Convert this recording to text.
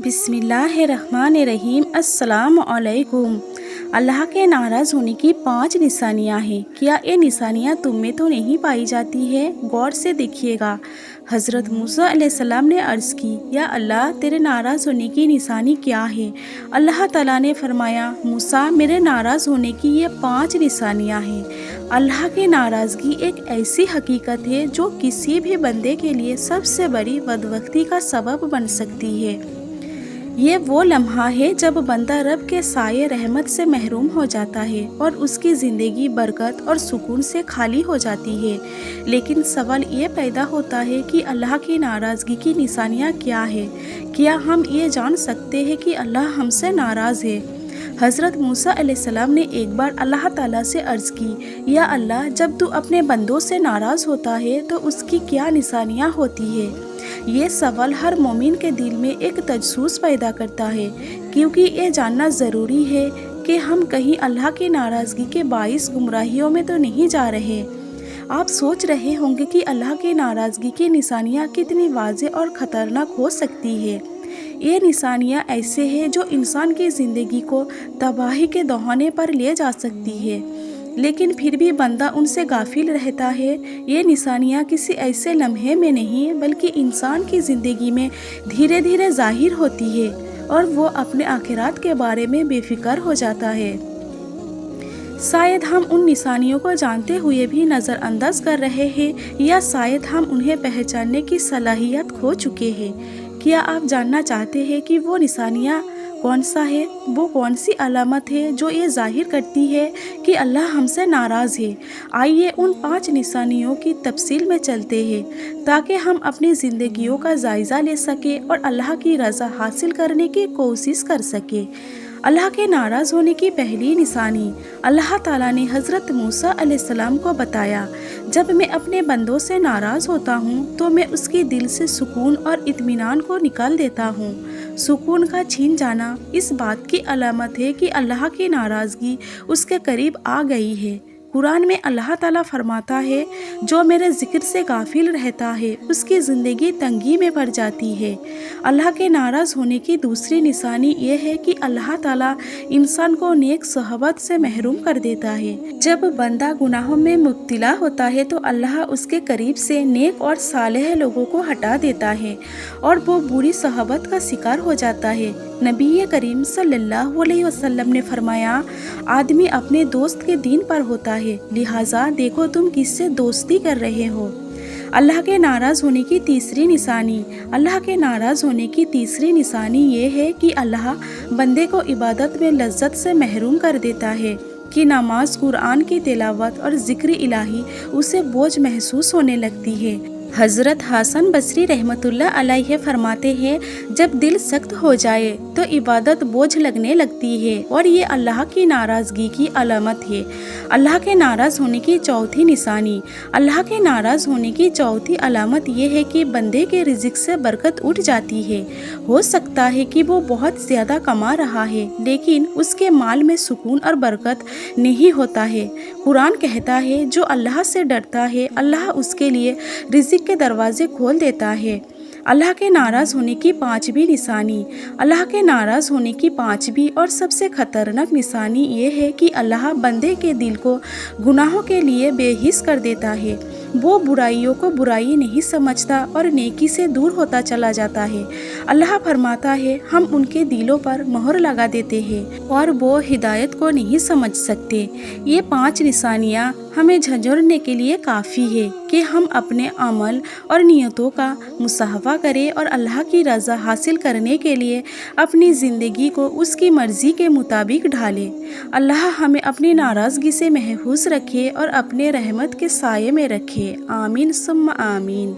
بسم اللہ الرحمن الرحیم۔ السلام علیکم۔ اللہ کے ناراض ہونے کی 5 نشانیاں ہیں۔ کیا یہ نشانیاں تم میں تو نہیں پائی جاتی ہے؟ غور سے دیکھیے گا۔ حضرت موسیٰ علیہ السلام نے عرض کی، یا اللہ تیرے ناراض ہونے کی نشانی کیا ہے؟ اللہ تعالیٰ نے فرمایا، موسیٰ میرے ناراض ہونے کی یہ 5 نشانیاں ہیں۔ اللہ کی ناراضگی ایک ایسی حقیقت ہے جو کسی بھی بندے کے لیے سب سے بڑی بدبختی کا سبب بن سکتی ہے۔ یہ وہ لمحہ ہے جب بندہ رب کے سائے رحمت سے محروم ہو جاتا ہے اور اس کی زندگی برکت اور سکون سے خالی ہو جاتی ہے۔ لیکن سوال یہ پیدا ہوتا ہے کہ اللہ کی ناراضگی کی نشانیاں کیا ہے؟ کیا ہم یہ جان سکتے ہیں کہ اللہ ہم سے ناراض ہے؟ حضرت موسیٰ علیہ السلام نے ایک بار اللہ تعالیٰ سے عرض کی، یا اللہ جب تو اپنے بندوں سے ناراض ہوتا ہے تو اس کی کیا نشانیاں ہوتی ہے؟ یہ سوال ہر مومن کے دل میں ایک تجسس پیدا کرتا ہے، کیونکہ یہ جاننا ضروری ہے کہ ہم کہیں اللہ کی ناراضگی کے باعث گمراہیوں میں تو نہیں جا رہے۔ آپ سوچ رہے ہوں گے کہ اللہ کی ناراضگی کی نشانیاں کتنی واضح اور خطرناک ہو سکتی ہے۔ یہ نشانیاں ایسے ہیں جو انسان کی زندگی کو تباہی کے دہانے پر لے جا سکتی ہے، لیکن پھر بھی بندہ ان سے غافل رہتا ہے۔ یہ نشانیاں کسی ایسے لمحے میں نہیں بلکہ انسان کی زندگی میں دھیرے دھیرے ظاہر ہوتی ہے اور وہ اپنے آخرات کے بارے میں بے فکر ہو جاتا ہے۔ شاید ہم ان نشانیوں کو جانتے ہوئے بھی نظر انداز کر رہے ہیں، یا شاید ہم انہیں پہچاننے کی صلاحیت کھو چکے ہیں۔ کیا آپ جاننا چاہتے ہیں کہ وہ نشانیاں کون سا ہے؟ وہ کون سی علامت ہے جو یہ ظاہر کرتی ہے کہ اللہ ہم سے ناراض ہے؟ آئیے ان 5 نشانیوں کی تفصیل میں چلتے ہیں تاکہ ہم اپنی زندگیوں کا جائزہ لے سکیں اور اللہ کی رضا حاصل کرنے کی کوشش کر سکیں۔ اللہ کے ناراض ہونے کی پہلی نشانی، اللہ تعالیٰ نے حضرت موسیٰ علیہ السلام کو بتایا، جب میں اپنے بندوں سے ناراض ہوتا ہوں تو میں اس کے دل سے سکون اور اطمینان کو نکال دیتا ہوں۔ سکون کا چھین جانا اس بات کی علامت ہے کہ اللہ کی ناراضگی اس کے قریب آ گئی ہے۔ قرآن میں اللہ تعالیٰ فرماتا ہے، جو میرے ذکر سے غافل رہتا ہے اس کی زندگی تنگی میں پڑ جاتی ہے۔ اللہ کے ناراض ہونے کی دوسری نشانی یہ ہے کہ اللہ تعالیٰ انسان کو نیک صحبت سے محروم کر دیتا ہے۔ جب بندہ گناہوں میں مبتلا ہوتا ہے تو اللہ اس کے قریب سے نیک اور صالح لوگوں کو ہٹا دیتا ہے اور وہ بری صحبت کا شکار ہو جاتا ہے۔ نبی کریم صلی اللہ علیہ وسلم نے فرمایا، آدمی اپنے دوست کے دین پر ہوتا ہے، لہٰذا دیکھو تم کس سے دوستی کر رہے ہو۔ اللہ کے ناراض ہونے کی تیسری نشانی، اللہ کے ناراض ہونے کی تیسری نشانی یہ ہے کہ اللہ بندے کو عبادت میں لذت سے محروم کر دیتا ہے کہ نماز، قرآن کی تلاوت اور ذکر الہی اسے بوجھ محسوس ہونے لگتی ہے۔ حضرت حسن بصری رحمۃ اللہ علیہ فرماتے ہیں، جب دل سخت ہو جائے تو عبادت بوجھ لگنے لگتی ہے اور یہ اللہ کی ناراضگی کی علامت ہے۔ اللہ کے ناراض ہونے کی چوتھی نشانی، اللہ کے ناراض ہونے کی چوتھی علامت یہ ہے کہ بندے کے رزق سے برکت اٹھ جاتی ہے۔ ہو سکتا ہے کہ وہ بہت زیادہ کما رہا ہے لیکن اس کے مال میں سکون اور برکت نہیں ہوتا ہے۔ قرآن کہتا ہے، جو اللہ سے ڈرتا ہے اللہ اس کے لیے رزق کے دروازے کھول دیتا ہے۔ اللہ کے ناراض ہونے کی 5ویں نشانی، اللہ کے ناراض ہونے کی 5ویں اور سب سے خطرناک نشانی یہ ہے کہ اللہ بندے کے دل کو گناہوں کے لیے بے حس کر دیتا ہے۔ وہ برائیوں کو برائی نہیں سمجھتا اور نیکی سے دور ہوتا چلا جاتا ہے۔ اللہ فرماتا ہے، ہم ان کے دلوں پر مہر لگا دیتے ہیں اور وہ ہدایت کو نہیں سمجھ سکتے۔ یہ 5 نشانیاں ہمیں جھنجھوڑنے کے لیے کافی ہے کہ ہم اپنے عمل اور نیتوں کا محاسبہ کریں اور اللہ کی رضا حاصل کرنے کے لیے اپنی زندگی کو اس کی مرضی کے مطابق ڈھالیں۔ اللہ ہمیں اپنی ناراضگی سے محفوظ رکھے اور اپنے رحمت کے سائے میں رکھے۔ آمین ثم آمین۔